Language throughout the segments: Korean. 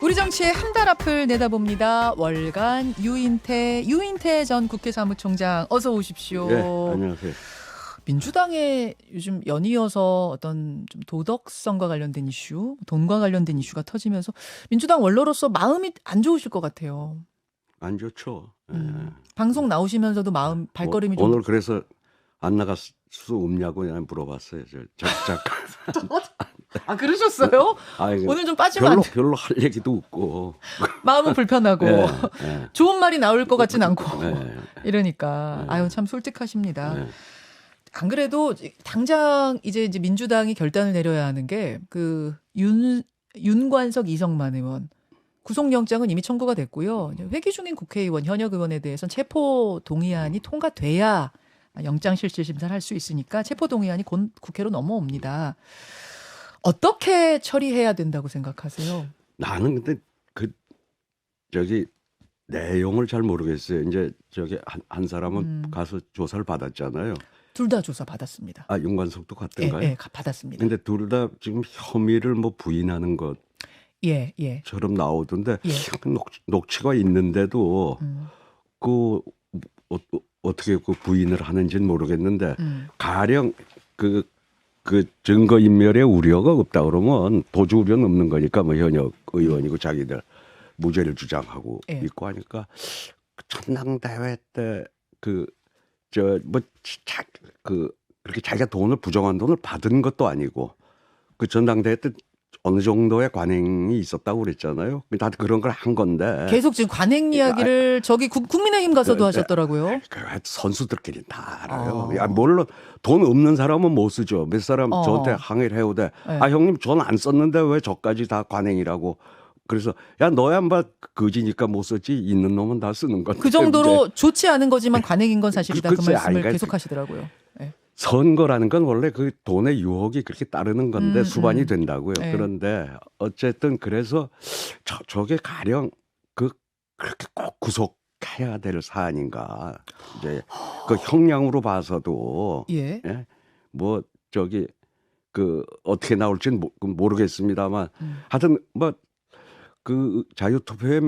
우리 정치의 한 달 앞을 내다봅니다. 월간 유인태 전 국회 사무총장 어서 오십시오. 네, 안녕하세요. 민주당에 요즘 연이어서 어떤 좀 도덕성과 관련된 이슈, 돈과 관련된 이슈가 터지면서 민주당 원로로서 마음이 안 좋으실 것 같아요. 안 좋죠. 방송 나오시면서도 마음 발걸음이 좀 오늘 그래서 안 나갈 수 없냐고 그냥 물어봤어요. 잠깐. 아 그러셨어요? 오늘 좀 빠지면 안 돼. 별로 할 얘기도 없고. 마음은 불편하고 네, 네. 좋은 말이 나올 것 같진 않고 네. 이러니까 아유 참 솔직하십니다. 네. 안 그래도 당장 이제 민주당이 결단을 내려야 하는 게 그 윤관석 이성만 의원 구속영장은 이미 청구가 됐고요. 회기 중인 국회의원 현역 의원에 대해서는 체포 동의안이 통과돼야 영장 실질 심사를 할 수 있으니까 체포 동의안이 곧 국회로 넘어옵니다. 어떻게 처리해야 된다고 생각하세요? 나는 근데 내용을 잘 모르겠어요. 이제 한 사람은 가서 조사를 받았잖아요. 둘 다 조사 받았습니다. 아, 윤관석도 갔던가요? 예, 받았습니다. 근데 둘 다 지금 혐의를 뭐 부인하는 예. 것처럼 나오던데 예. 녹취가 있는데도 어떻게 그 부인을 하는지는 모르겠는데 가령 그 증거 인멸의 우려가 없다 그러면 도주 우려는 없는 거니까 뭐 현역 의원이고 자기들 무죄를 주장하고 예. 있고 하니까 전당대회 때 그렇게 자기가 부정한 돈을 받은 것도 아니고 그 전당대회 때 어느 정도의 관행이 있었다고 그랬잖아요. 다들 그런 걸 한 건데. 계속 지금 관행 이야기를 저기 국민의힘 가서도 하셨더라고요. 선수들끼리 다 알아요. 물론 돈 없는 사람은 못 쓰죠. 몇 사람 저한테 항의를 해오대. 네. 아 형님 전 안 썼는데 왜 저까지 다 관행이라고. 그래서 야 너야 인마 거지니까 못 썼지 있는 놈은 다 쓰는 건데. 그 정도로 좋지 않은 거지만 관행인 건 사실이다. 그 글쎄, 말씀을 그러니까 계속 하시더라고요. 네. 선거라는 건 원래 그 돈의 유혹이 그렇게 따르는 건데 수반이 된다고요. 네. 그런데 어쨌든 그래서 저게 가령 그렇게 꼭 구속해야 될 사안인가. 이제 그 형량으로 봐서도 예. 예? 뭐 어떻게 나올지는 모르겠습니다만 하여튼 뭐 그 자유투표에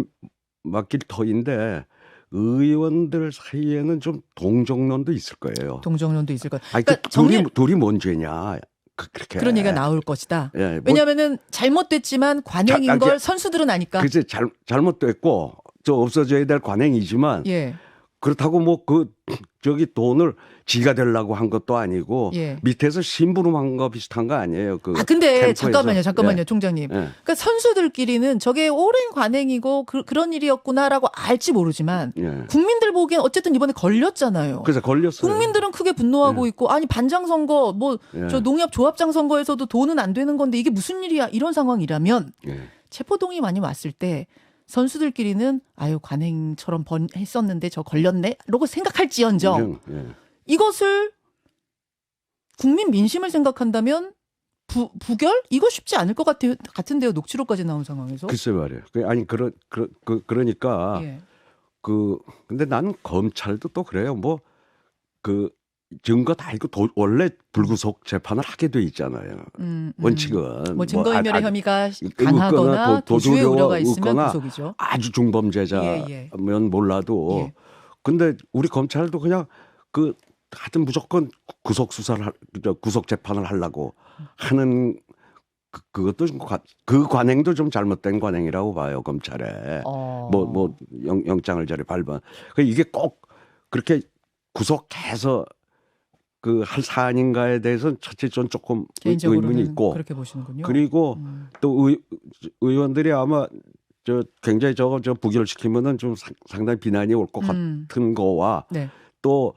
맡길 터인데 의원들 사이에는 좀 동정론도 있을 거예요. 동정론도 있을 거예요. 아니, 그러니까 둘이 뭔 죄냐. 그렇게. 그런 얘기가 나올 것이다. 예, 왜냐하면은 잘못됐지만 관행인 걸 선수들은 아니까. 그래서 잘못됐고 없어져야 될 관행이지만 예. 그렇다고 뭐 돈을 지가 되려고 한 것도 아니고 예. 밑에서 심부름한 거 비슷한 거 아니에요. 근데 캠프에서. 잠깐만요, 예. 총장님. 예. 그러니까 선수들끼리는 저게 오랜 관행이고 그런 일이었구나라고 알지 모르지만 예. 국민들 보기엔 어쨌든 이번에 걸렸잖아요. 그래서 걸렸어요. 국민들은 크게 분노하고 있고 아니 반장 선거 저 농협 조합장 선거에서도 돈은 안 되는 건데 이게 무슨 일이야 이런 상황이라면 체포동의 많이 왔을 때 선수들끼리는 아유 관행처럼 했었는데 저 걸렸네 라고 생각할지언정 이것을 국민 민심을 생각한다면 부결? 이거 쉽지 않을 것 같은데요. 녹취록까지 나온 상황에서. 글쎄 말이에요. 아니 그러니까 예. 근데 나는 검찰도 또 그래요. 증거 다 있고 원래 불구속 재판을 하게 돼 있잖아요. 원칙은 뭐 증거인멸의 혐의가 강하거나 도주의 우려가 있으면 구속이죠. 아주 중범죄자면 몰라도 예. 근데 우리 검찰도 그냥 하여튼 무조건 구속 재판을 하려고 하는 그것도 그 관행도 좀 잘못된 관행이라고 봐요. 검찰에 영장을 발부한 이게 꼭 그렇게 구속해서 할 사안인가에 대해서는 첫째 전 조금 의문이 있고 그렇게 보시는군요. 그리고 또 의원들이 아마 굉장히 저거 부결시키면은 좀 상당히 비난이 올 것 같은 거와 네. 또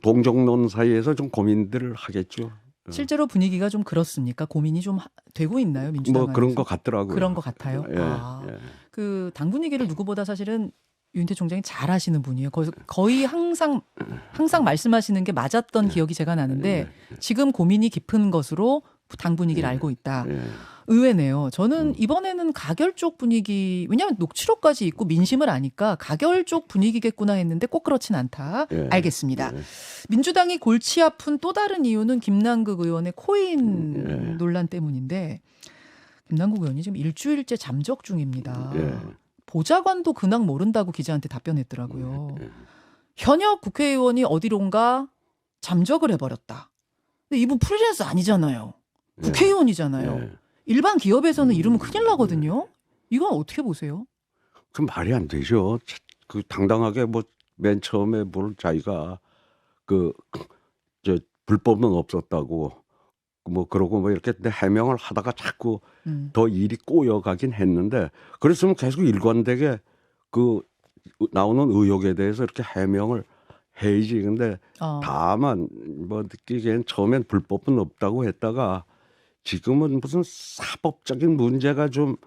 동정론 사이에서 좀 고민들을 하겠죠. 실제로 분위기가 좀 그렇습니까? 고민이 좀 되고 있나요, 민주당 안에서? 그런 것 같더라고요. 그런 것 같아요. 예. 그 당 분위기를 누구보다 사실은 유인태 총장이 잘 아시는 분이에요. 거의 항상 말씀하시는 게 맞았던 기억이 제가 나는데 지금 고민이 깊은 것으로 당 분위기를 알고 있다. 의외네요. 저는 이번에는 가결 쪽 분위기, 왜냐하면 녹취록까지 있고 민심을 아니까 가결 쪽 분위기겠구나 했는데 꼭 그렇진 않다. 알겠습니다. 민주당이 골치 아픈 또 다른 이유는 김남국 의원의 코인 논란 때문인데 김남국 의원이 지금 일주일째 잠적 중입니다. 예. 보좌관도 근황 모른다고 기자한테 답변했더라고요. 예. 현역 국회의원이 어디론가 잠적을 해버렸다. 근데 이분 프리랜서 아니잖아요. 국회의원이잖아요. 예. 일반 기업에서는 이러면 큰일 나거든요. 이건 어떻게 보세요? 그 말이 안 되죠. 그 당당하게 뭐 맨 처음에 뭘 자기가 그 저 불법은 없었다고 뭐 그러고 뭐 이렇게 해명을 하다가 자꾸 더 일이 꼬여가긴 했는데 그랬으면 계속 일관되게 그 나오는 의혹에 대해서 이렇게 해명을 해야지. 근데 다만 뭐 느끼기엔 처음엔 불법은 없다고 했다가 지금은 무슨 사법적인 문제가 좀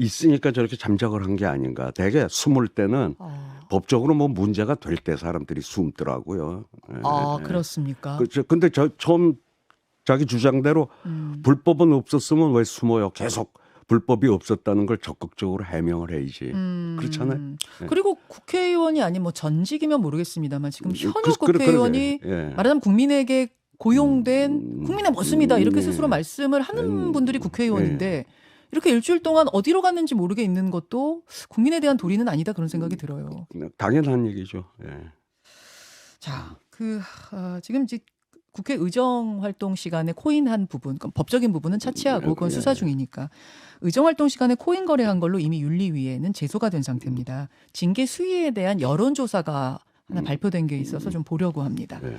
있으니까 저렇게 잠적을 한 게 아닌가. 되게 숨을 때는 법적으로 뭐 문제가 될 때 사람들이 숨더라고요. 아, 그렇습니까? 그렇죠. 근데 처음 자기 주장대로 불법은 없었으면 왜 숨어요? 계속 불법이 없었다는 걸 적극적으로 해명을 해야지. 그렇잖아요. 그리고 국회의원이 아닌 뭐 전직이면 모르겠습니다만 지금 현역 그러네. 국회의원이 예. 말하자면 국민에게 고용된 국민의 멋습니다. 이렇게 스스로 말씀을 하는 분들이 국회의원인데 이렇게 일주일 동안 어디로 갔는지 모르게 있는 것도 국민에 대한 도리는 아니다 그런 생각이 들어요. 당연한 얘기죠. 예. 자, 지금 국회 의정 활동 시간에 코인한 부분, 법적인 부분은 차치하고 그건 수사 중이니까 의정 활동 시간에 코인 거래한 걸로 이미 윤리위에는 제소가 된 상태입니다. 징계 수위에 대한 여론조사가 하나 발표된 게 있어서 좀 보려고 합니다. 네.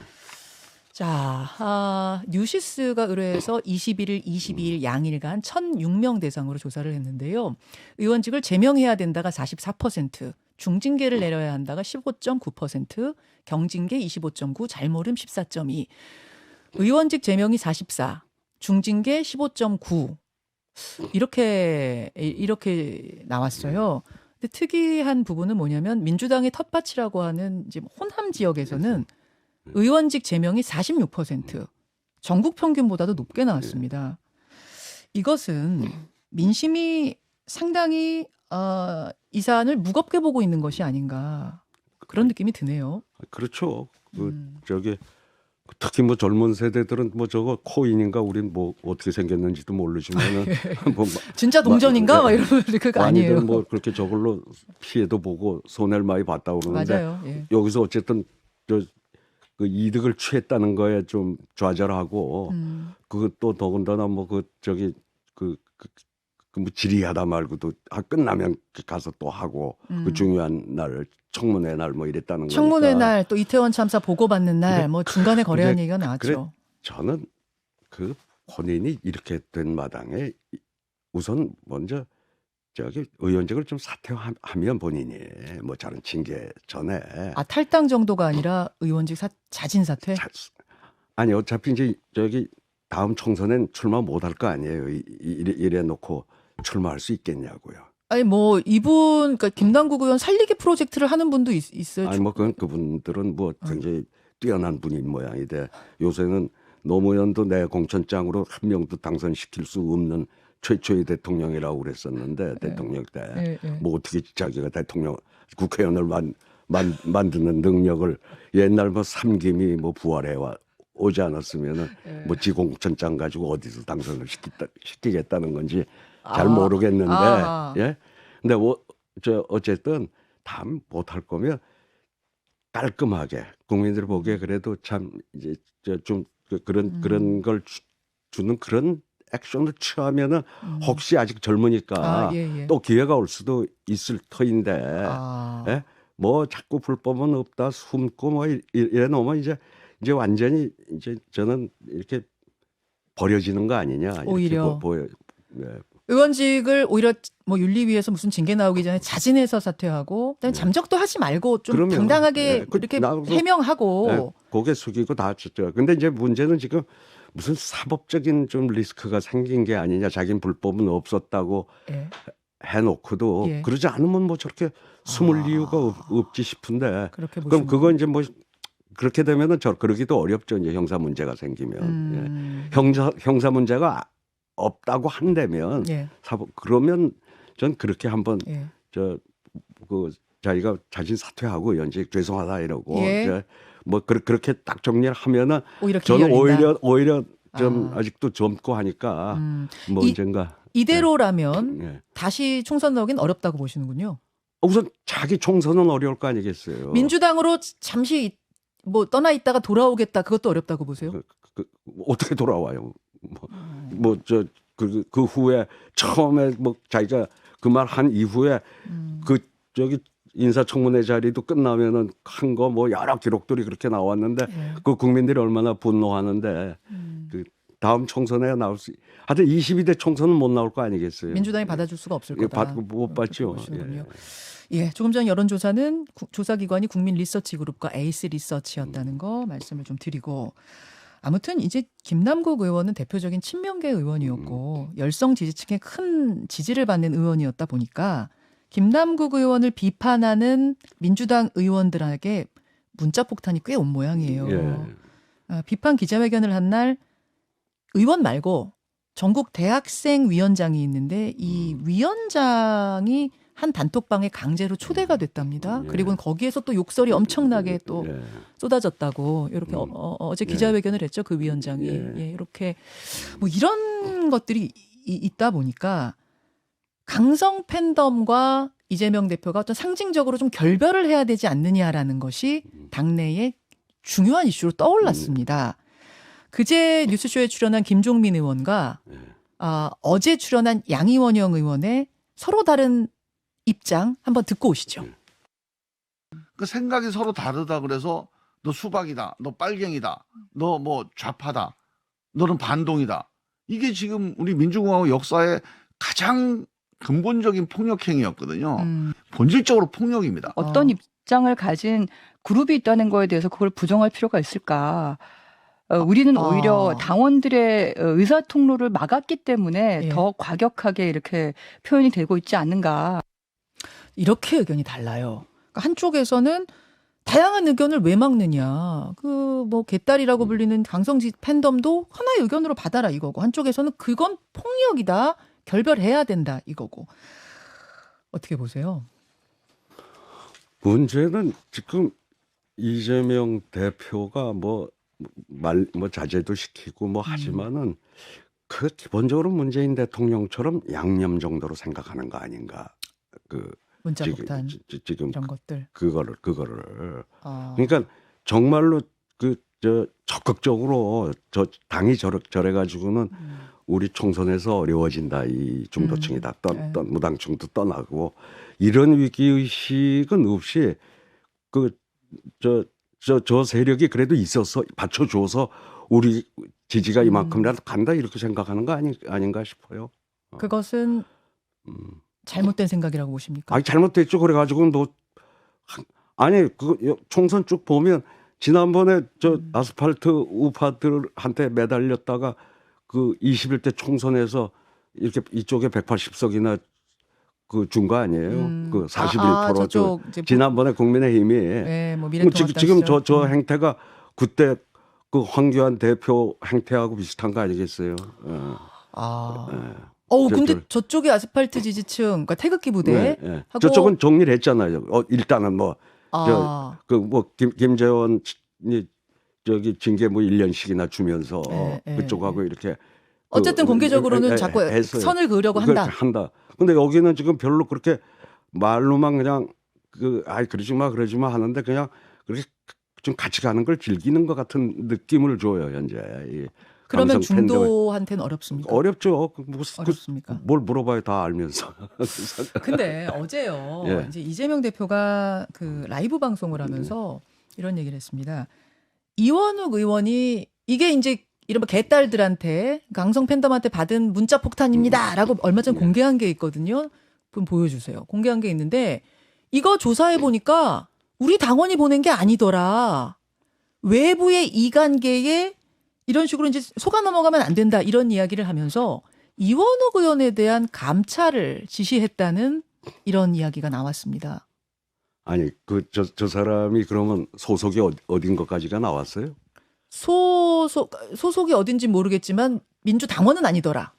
자, 뉴시스가 의뢰해서 21일, 22일 양일간 1,006명 대상으로 조사를 했는데요. 의원직을 제명해야 된다가 44%, 중징계를 내려야 한다가 15.9%, 경징계 25.9, 잘모름 14.2, 의원직 제명이 44, 중징계 15.9 이렇게 나왔어요. 근데 특이한 부분은 뭐냐면 민주당의 텃밭이라고 하는 이제 호남 지역에서는 의원직 제명이 46%, 전국 평균보다도 높게 나왔습니다. 이것은 민심이 상당히 이 사안을 무겁게 보고 있는 것이 아닌가 그런 느낌이 드네요. 그렇죠. 저기 특히 뭐 젊은 세대들은 뭐 저거 코인인가 우린 뭐 어떻게 생겼는지도 모르지만은 뭐 진짜 동전인가 막 이러면 그거 아니에요. 많이들 뭐 그렇게 저걸로 피해도 보고 손해를 많이 봤다고 그러는데 맞아요. 예. 여기서 어쨌든 그 이득을 취했다는 거에 좀 좌절하고 그것도 더군다나 뭐 뭐 질의하다 말고도 끝나면 가서 또 하고 그 중요한 날 청문회 날 뭐 이랬다는 거니까. 청문회 날 또 이태원 참사 보고받는 날 뭐 중간에 거래한 얘기가 나왔죠. 저는 그 본인이 이렇게 된 마당에 우선 먼저 저기 의원직을 좀 사퇴하면 본인이 뭐 다른 징계 전에 탈당 정도가 아니라 의원직 자진 사퇴? 아니 어차피 이제 저기 다음 총선엔 출마 못할 거 아니에요. 이래 놓고 출마할 수 있겠냐고요. 아니 뭐 이분 그러니까 김남국 의원 살리기 프로젝트를 하는 분도 있어요. 아니 뭐 그분들은 뭐 굉장히 뛰어난 분인 모양인데 요새는 노무현도 내 공천장으로 한 명도 당선시킬 수 없는 최초의 대통령이라고 그랬었는데 대통령 때 뭐 어떻게 자기가 대통령 국회의원을 만드는 능력을 옛날 뭐 삼김이 뭐 부활해 오지 않았으면은 뭐 지공천장 가지고 어디서 당선을 시키겠다는 건지 잘 모르겠는데 예. 근데 어쨌든 다 못할 거면 깔끔하게 국민들 보기에 그래도 참 이제 좀 그런 걸 주는 그런 액션을 취하면은 혹시 아직 젊으니까 또 기회가 올 수도 있을 터인데 예? 뭐 자꾸 불법은 없다 숨고 뭐 이래 놓으면 이제 완전히 이제 저는 이렇게 버려지는 거 아니냐 오히려 보여. 의원직을 오히려 뭐 윤리위에서 무슨 징계 나오기 전에 자진해서 사퇴하고 그다음에 잠적도 하지 말고 좀 그러면, 당당하게 이렇게 해명하고 고개 숙이고 다 쳤죠. 근데 이제 문제는 지금 무슨 사법적인 좀 리스크가 생긴 게 아니냐. 자기는 불법은 없었다고 해놓고도 그러지 않으면 뭐 저렇게 숨을 이유가 없지 싶은데 그럼 그거 이제 뭐 그렇게 되면은 그러기도 어렵죠. 이제 형사 문제가 생기면 형사 문제가 없다고 한다면 그러면 전 그렇게 한번 자기가 자진 사퇴하고 연직 죄송하다 이러고 뭐 그렇게 딱 정리를 하면은 저는 오히려 좀 아직도 젊고 하니까 뭐 언젠가 이대로라면 예. 다시 총선 나오긴 어렵다고 보시는군요. 우선 자기 총선은 어려울 거 아니겠어요. 민주당으로 잠시 뭐 떠나 있다가 돌아오겠다 그것도 어렵다고 보세요. 어떻게 돌아와요? 그 후에 처음에 뭐 자기가 그 말 한 이후에 그 저기 인사청문회 자리도 끝나면은 한 거 뭐 여러 기록들이 그렇게 나왔는데 그 국민들이 얼마나 분노하는데 그 다음 총선에 나올 수 하여튼 22대 총선은 못 나올 거 아니겠어요. 민주당이 받아줄 수가 없을 거다. 못 받죠. 예, 조금 전 여론조사는 조사기관이 국민리서치그룹과 에이스 리서치였다는 거 말씀을 좀 드리고 아무튼 이제 김남국 의원은 대표적인 친명계 의원이었고 열성 지지층의 큰 지지를 받는 의원이었다 보니까 김남국 의원을 비판하는 민주당 의원들에게 문자 폭탄이 꽤 온 모양이에요. 예. 비판 기자회견을 한 날 의원 말고 전국 대학생 위원장이 있는데 이 위원장이 한 단톡방에 강제로 초대가 됐답니다. 그리고 거기에서 또 욕설이 엄청나게 또 쏟아졌다고 이렇게 어제 기자회견을 했죠. 그 위원장이. 예, 이렇게 뭐 이런 것들이 있다 보니까 강성 팬덤과 이재명 대표가 어떤 상징적으로 좀 결별을 해야 되지 않느냐라는 것이 당내의 중요한 이슈로 떠올랐습니다. 그제 뉴스쇼에 출연한 김종민 의원과 어제 출연한 양이원영 의원의 서로 다른 입장 한번 듣고 오시죠. 그 생각이 서로 다르다 그래서 너 수박이다, 너 빨갱이다, 너 뭐 좌파다, 너는 반동이다. 이게 지금 우리 민주공화국 역사의 가장 근본적인 폭력 행위였거든요. 본질적으로 폭력입니다. 어떤 입장을 가진 그룹이 있다는 거에 대해서 그걸 부정할 필요가 있을까? 우리는 오히려 당원들의 의사 통로를 막았기 때문에 더 과격하게 이렇게 표현이 되고 있지 않는가. 이렇게 의견이 달라요. 그러니까 한쪽에서는 다양한 의견을 왜 막느냐. 그 뭐 개딸이라고 불리는 강성지 팬덤도 하나의 의견으로 받아라 이거고 한쪽에서는 그건 폭력이다. 결별해야 된다 이거고. 어떻게 보세요? 문제는 지금 이재명 대표가 뭐 자제도 시키고 뭐 하지만은 그 기본적으로 문재인 대통령처럼 양념 정도로 생각하는 거 아닌가. 그 문자폭탄 지금 이런 것들. 그거를 그러니까 정말로 적극적으로 당이 저래 가지고는 우리 총선에서 어려워진다. 이 중도층이다. 무당층도 떠나고 이런 위기 의식은 없이 저 세력이 그래도 있어서 받쳐줘서 우리 지지가 이만큼이라도 간다 이렇게 생각하는 거 아닌가 싶어요. 그것은 잘못된 생각이라고 보십니까? 아니 잘못됐죠. 그래가지고 그 총선 쭉 보면 지난번에 아스팔트 우파들한테 매달렸다가 그 21대 총선에서 이렇게 이쪽에 180석이나 그 준 거 아니에요? 그 41% 지난번에 국민의힘이 뭐 지금 저 행태가 그때 그 황교안 대표 행태하고 비슷한 거 아니겠어요? 근데 저쪽이 아스팔트 지지층, 그러니까 태극기 부대 하고 저쪽은 정리를 했잖아요. 일단은 김재원이 저기 징계 뭐 1년씩이나 주면서 그쪽하고 이렇게 어쨌든 공개적으로는 자꾸 선을 그으려고 한다. 근데 여기는 지금 별로 그렇게 말로만 그냥 그러지 마 하는데 그냥 그렇게 좀 같이 가는 걸 즐기는 것 같은 느낌을 줘요 현재. 그러면 중도한테는 어렵습니까? 어렵죠. 어렵습니까? 뭘 물어봐요 다 알면서. 근데 어제요. 이제 이재명 대표가 그 라이브 방송을 하면서 이런 얘기를 했습니다. 이원욱 의원이 이게 이제 이른바 개딸들한테 강성 팬덤한테 받은 문자 폭탄입니다라고 얼마 전 공개한 게 있거든요. 좀 보여주세요. 공개한 게 있는데 이거 조사해 보니까 우리 당원이 보낸 게 아니더라. 외부의 이관계에 이런 식으로 이제 속아 넘어가면 안 된다 이런 이야기를 하면서 이원욱 의원에 대한 감찰을 지시했다는 이런 이야기가 나왔습니다. 아니 저 사람이 그러면 소속이 어딘 것까지가 나왔어요? 소속이 어딘지 모르겠지만 민주당원은 아니더라.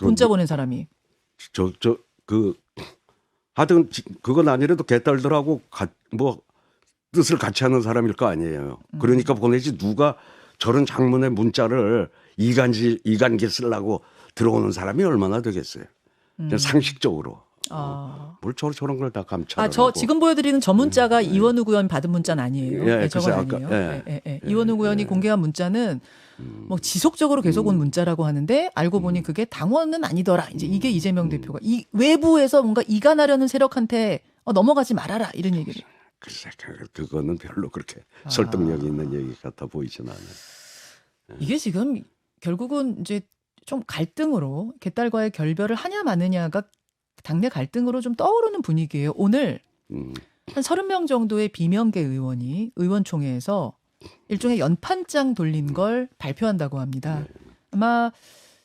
문자 보낸 사람이. 하여튼 그건 아니라도 개딸들하고 뜻을 같이 하는 사람일 거 아니에요. 그러니까 보내지 누가 저런 장문의 문자를 이간기 쓰려고 들어오는 사람이 얼마나 되겠어요. 그냥 상식적으로. 뭘 저런 걸 다 감찰을 저 하고. 지금 보여드리는 저 문자가 이원우 의원 받은 문자는 아니에요. 예, 저건 글쎄, 아니에요. 이원우 의원이 공개한 문자는 뭐 지속적으로 계속 온 문자라고 하는데 알고 보니 그게 당원은 아니더라. 이제 이게 이재명 대표가 이 외부에서 뭔가 이간하려는 세력한테 넘어가지 말아라 이런 얘기를. 글쎄, 그거는 별로 그렇게 설득력 있는 얘기 같아 보이진 않아요. 이게 지금 결국은 이제 좀 갈등으로 개딸과의 결별을 하냐 마느냐가 당내 갈등으로 좀 떠오르는 분위기예요. 오늘 한 30명 정도의 비명계 의원이 의원총회에서 일종의 연판장 돌린 걸 발표한다고 합니다. 아마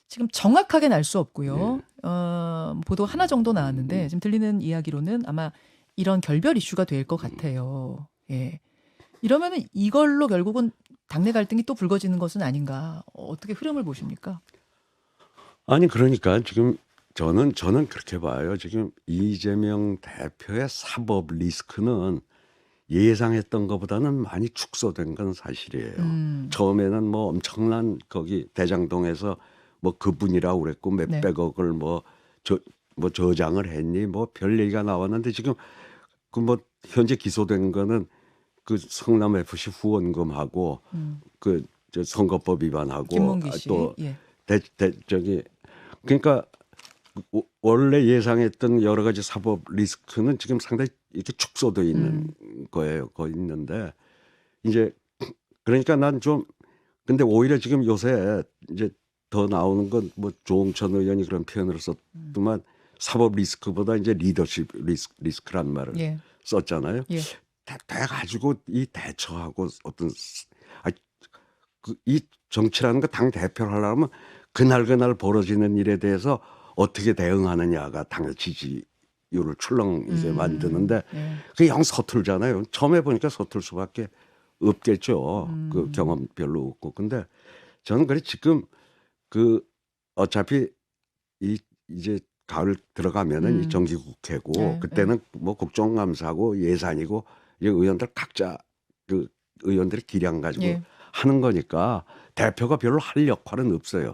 지금 정확하게는 알 수 없고요. 보도 하나 정도 나왔는데 지금 들리는 이야기로는 아마 이런 결별 이슈가 될 것 같아요. 예. 이러면은 이걸로 결국은 당내 갈등이 또 불거지는 것은 아닌가. 어떻게 흐름을 보십니까? 아니 그러니까 지금 저는 그렇게 봐요. 지금 이재명 대표의 사법 리스크는 예상했던 것보다는 많이 축소된 건 사실이에요. 처음에는 뭐 엄청난 거기 대장동에서 뭐 그분이라고 그랬고 몇백억을 뭐 저장을 했니 뭐 별 얘기가 나왔는데 지금 그 뭐 현재 기소된 거는 그 성남 FC 후원금하고 그 저 선거법 위반하고 김문기 씨. 또 예. 그러니까 원래 예상했던 여러 가지 사법 리스크는 지금 상당히 이렇게 축소되어 있는 거예요. 거 있는데 이제 그러니까 난 좀 근데 오히려 지금 요새 이제 더 나오는 건 뭐 조홍천 의원이 그런 표현을 썼지만 사법 리스크보다 이제 리더십 리스크란 말을 예. 썼잖아요. 예. 돼가지고 이 대처하고 어떤 이 정치라는 거 당 대표를 하려면 그날 벌어지는 일에 대해서 어떻게 대응하느냐가 당의 지지율을 출렁 이제 만드는데 예. 그게 영 서툴잖아요. 처음에 보니까 서툴 수밖에 없겠죠. 그 경험 별로 없고. 근데 저는 그래 지금 그 어차피 이제 가을 들어가면은 이 정기국회고 네, 그때는 뭐 국정감사고 예산이고 이제 의원들 각자 그 의원들의 기량 가지고 예. 하는 거니까 대표가 별로 할 역할은 없어요.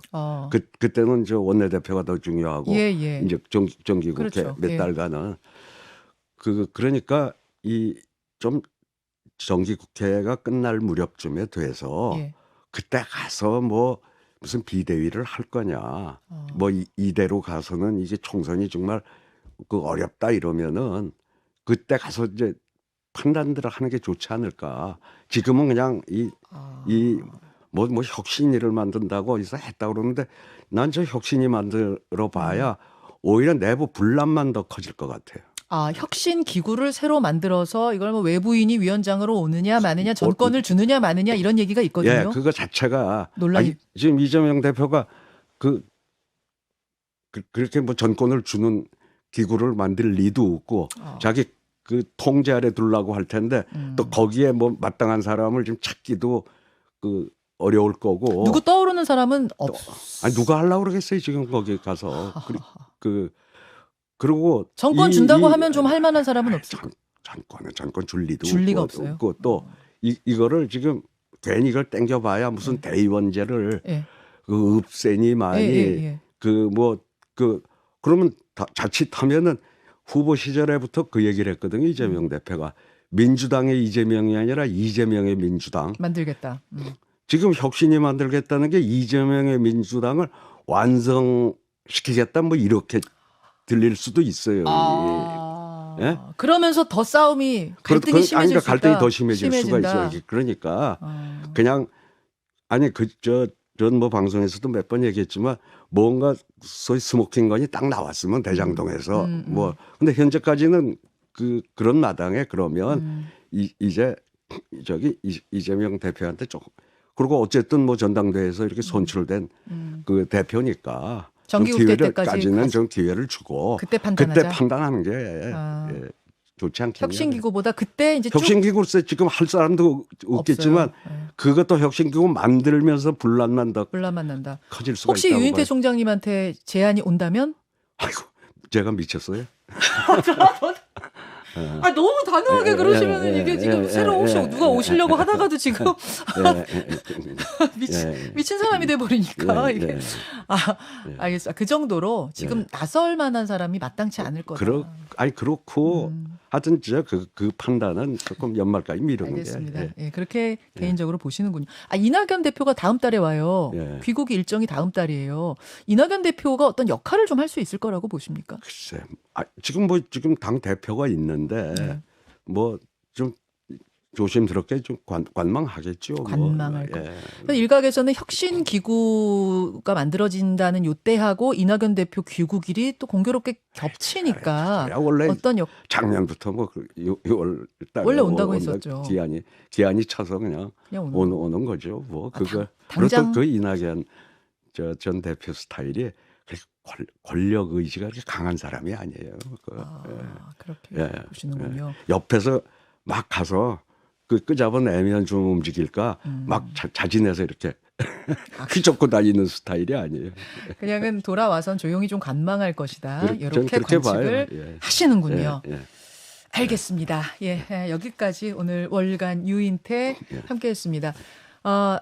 그때는 저 원내대표가 더 중요하고 예. 이제 정기국회 그렇죠. 몇 예. 달간은 그러니까 이 좀 정기국회가 끝날 무렵쯤에 돼서 예. 그때 가서 뭐 무슨 비대위를 할 거냐. 뭐 이대로 가서는 이게 총선이 정말 그 어렵다 이러면은 그때 가서 이제 판단들을 하는 게 좋지 않을까. 지금은 그냥 뭐 혁신위를 만든다고 해서 했다 그러는데 난 저 혁신위 만들어 봐야 오히려 내부 분란만 더 커질 것 같아요. 혁신 기구를 새로 만들어서 이걸 뭐 외부인이 위원장으로 오느냐 마느냐 전권을 주느냐 마느냐 이런 얘기가 있거든요. 예, 그거 자체가 논란이 지금 이재명 대표가 그렇게 뭐 전권을 주는 기구를 만들 리도 없고 자기 그 통제 아래 두려고 할 텐데 또 거기에 뭐 마땅한 사람을 지금 찾기도 그 어려울 거고. 누구 떠오르는 사람은 아니 누가 하려고 그러겠어요 지금 거기 가서 그리고 정권 준다고 하면 좀 할 만한 사람은 없어요. 전권 줄 리도 줄 리가 없고, 없어요. 또 이거를 지금 괜히 이걸 땡겨봐야 무슨 대의원제를 예. 그 없애니 많이 그러면 자칫하면은 후보 시절에부터 그 얘기를 했거든요. 이재명 대표가 민주당의 이재명이 아니라 이재명의 민주당 만들겠다. 지금 혁신이 만들겠다는 게 이재명의 민주당을 완성시키겠다 뭐 이렇게 들릴 수도 있어요. 예? 그러면서 더 싸움이 갈등이 심해질 수 있다. 갈등이 더 심해질 수가 있어요. 그러니까 그냥 아니 전 뭐 방송에서도 몇 번 얘기했지만 뭔가 소위 스모킹건이 딱 나왔으면 대장동에서 뭐 근데 현재까지는 그런 마당에 그러면 이제 이재명 대표한테 조금 그리고 어쨌든 뭐 전당대회에서 이렇게 선출된 그 대표니까 정기국회 때까지는 좀 기회를 주고 그때 판단하는 게 좋지 않겠냐. 혁신기구보다 그때 이제 혁신기구 지금 할 사람도 없겠지만 그것도 혁신기구 만들면서 분란만 난다. 커질 수가 혹시 있다고 유인태 봐요. 총장님한테 제안이 온다면? 아이고 제가 미쳤어요. 아 너무 단호하게 그러시면은 이게 지금 새로 혹시 누가 오시려고 하다가도 지금 미친 사람이 돼 버리니까 이게 알겠어. 그 정도로 지금 나설 만한 사람이 마땅치 않을 거다. 그렇고 하여튼 그 판단은 조금 연말까지 미루는 알겠습니다. 게. 예, 그렇게 개인적으로 보시는군요. 이낙연 대표가 다음 달에 와요. 귀국 일정이 다음 달이에요. 이낙연 대표가 어떤 역할을 좀 할 수 있을 거라고 보십니까? 글쎄, 지금 당 대표가 있는데 뭐 좀 조심스럽게 좀 관망하겠죠. 관망할 거. 일각에서는 혁신 기구가 만들어진다는 요때하고 이낙연 대표 귀국일이 또 공교롭게 겹치니까 원래 어떤 작년부터 뭐 6월 달에 원래 온다고 했었죠. 기한이 차서 그냥 오는 거죠. 뭐 그거 그렇다고 그 이낙연 전 대표 스타일이 권력 의지가 그렇게 강한 사람이 아니에요. 그렇게 보시는군요. 옆에서 막 가서 끄잡아내면 좀 움직일까 막 자진해서 이렇게 휘젓고 다니는 스타일이 아니에요. 그냥은 돌아와선 조용히 좀 관망할 것이다. 이렇게 관측을 봐요. 하시는군요. 알겠습니다. 여기까지 오늘 월간 유인태 함께했습니다.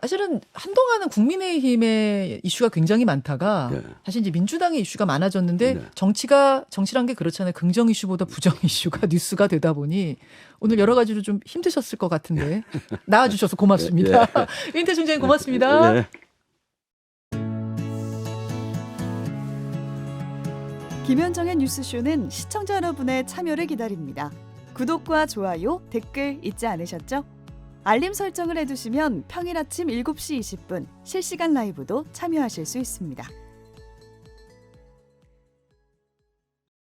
사실은 한동안은 국민의힘의 이슈가 굉장히 많다가 사실 이제 민주당의 이슈가 많아졌는데 정치란 게 그렇잖아요. 긍정 이슈보다 부정 이슈가 뉴스가 되다 보니 오늘 여러 가지로 좀 힘드셨을 것 같은데 나와주셔서 고맙습니다. 유인태 총장님 고맙습니다. 김현정의 뉴스쇼는 시청자 여러분의 참여를 기다립니다. 구독과 좋아요, 댓글 잊지 않으셨죠? 알림 설정을 해두시면 평일 아침 7시 20분 실시간 라이브도 참여하실 수 있습니다.